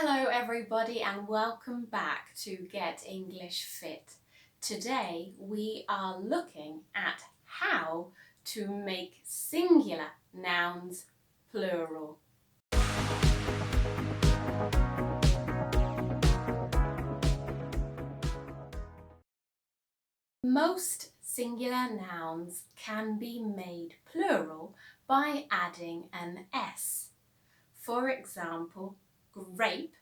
Hello everybody and welcome back to Get English Fit. Today we are looking at how to make singular nouns plural. Most singular nouns can be made plural by adding an S. For example, grape,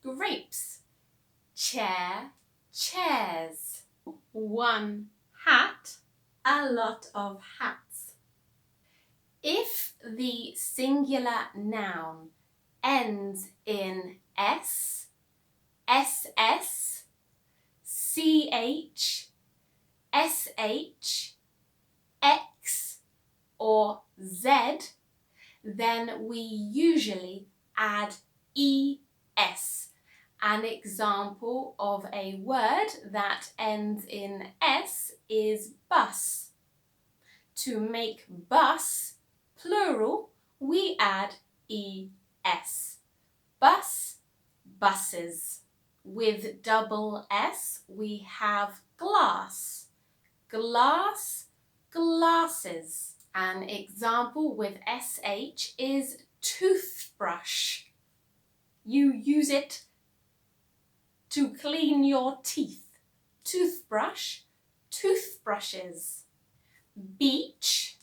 grapes, chair, chairs, one hat, a lot of hats. If the singular noun ends in S, SS, CH, SH, X or Z, then we usually add ES. An example of a word that ends in S is bus. To make bus plural, we add ES. Bus, buses. With double S, we have glass. Glass, glasses. An example with SH is toothbrush. You use it to clean your teeth. Toothbrush, toothbrushes. Beach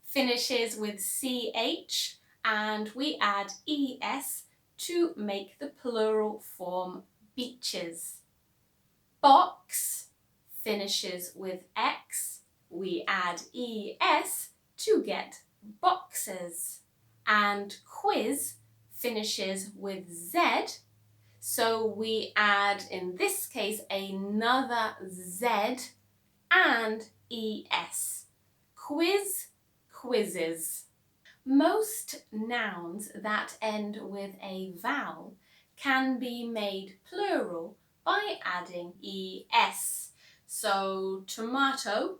finishes with CH and we add ES to make the plural form beaches. Box finishes with X, we add ES to get boxes. And quiz finishes with Z, so we add, in this case, another Z and ES. Quiz, quizzes. Most nouns that end with a vowel can be made plural by adding ES. So tomato,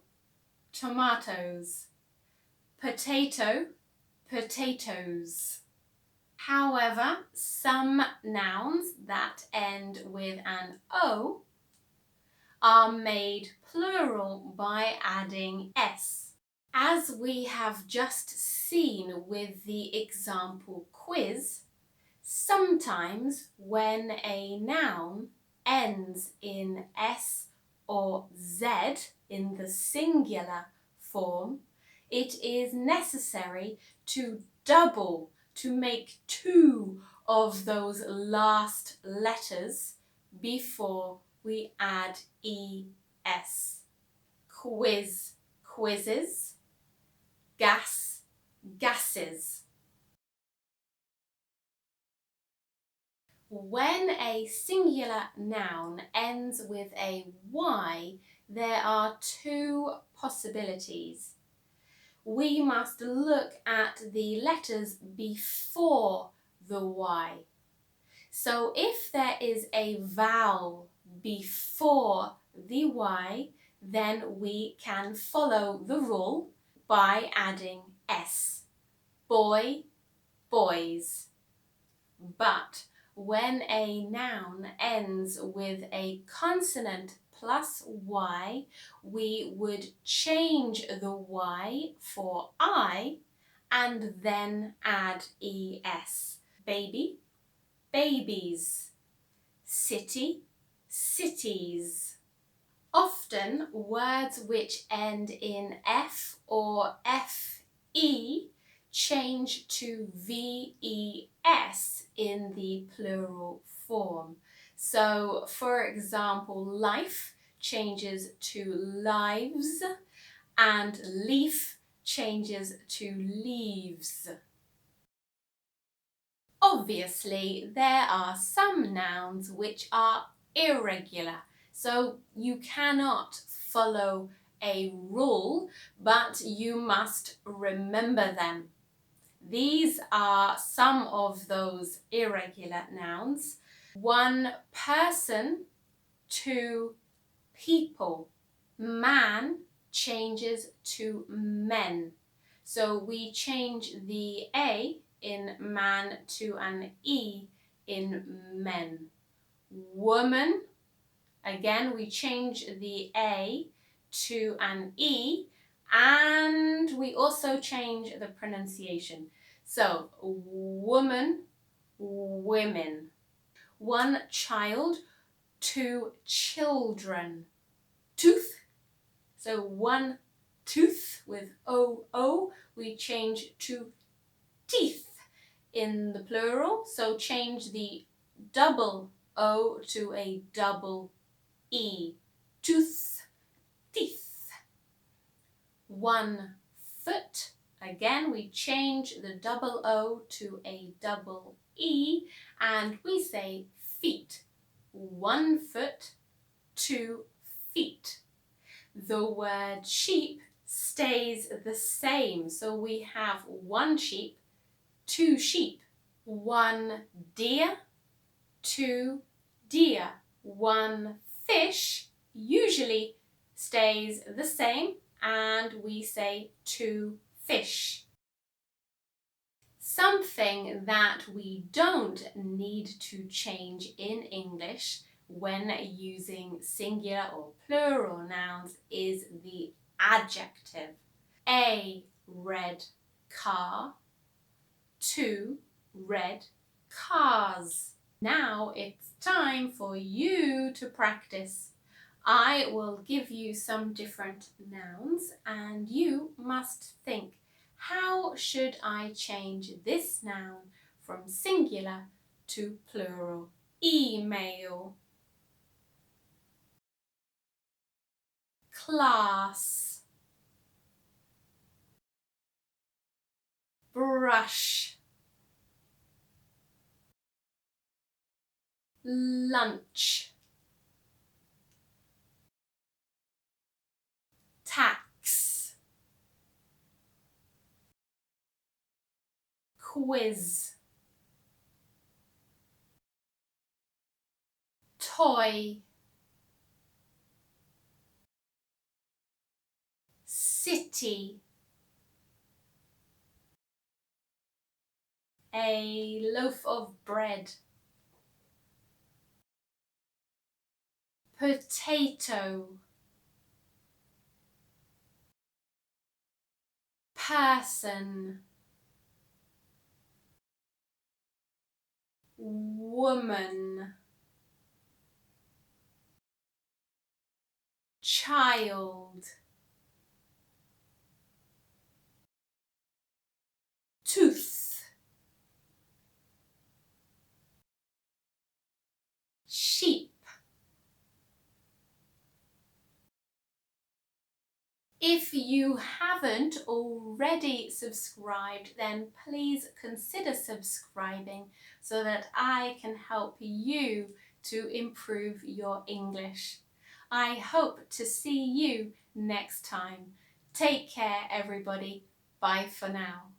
tomatoes. Potato, potatoes. However, some nouns that end with an O are made plural by adding S. As we have just seen with the example quiz, sometimes when a noun ends in S or Z in the singular form, it is necessary to double, to make two of those last letters before we add ES. Quiz, quizzes. Gas, gases. When a singular noun ends with a Y, there are two possibilities. We must look at the letters before the Y. So if there is a vowel before the Y, then we can follow the rule by adding S. Boy, boys. But when a noun ends with a consonant plus Y, we would change the Y for I and then add ES. Baby, babies. City, cities. Often words which end in F or FE change to VES in the plural form. So, for example, life changes to lives and leaf changes to leaves. Obviously, there are some nouns which are irregular, so you cannot follow a rule, but you must remember them. These are some of those irregular nouns. One person, two people. Man changes to men. So we change the A in man to an E in men. Woman, again we change the A to an E, and we also change the pronunciation. So woman, women. One child, two children. Tooth, so one tooth with O, we change to teeth in the plural, so change the double O to a double E. Tooth, teeth. One foot, again we change the double O to a double E, and we say feet. 1 foot, 2 feet. The word sheep stays the same, so we have 1 sheep, 2 sheep. 1 deer, 2 deer. 1 fish usually stays the same, and we say 2 fish. Something that we don't need to change in English when using singular or plural nouns is the adjective. A red car, 2 red cars. Now it's time for you to practice. I will give you some different nouns and you must think, how should I change this noun from singular to plural? Email, class, brush, lunch, tax, quiz, toy, city, a loaf of bread, potato, person, woman, child, tooth, sheep. If you haven't already subscribed, then please consider subscribing so that I can help you to improve your English. I hope to see you next time. Take care, everybody. Bye for now.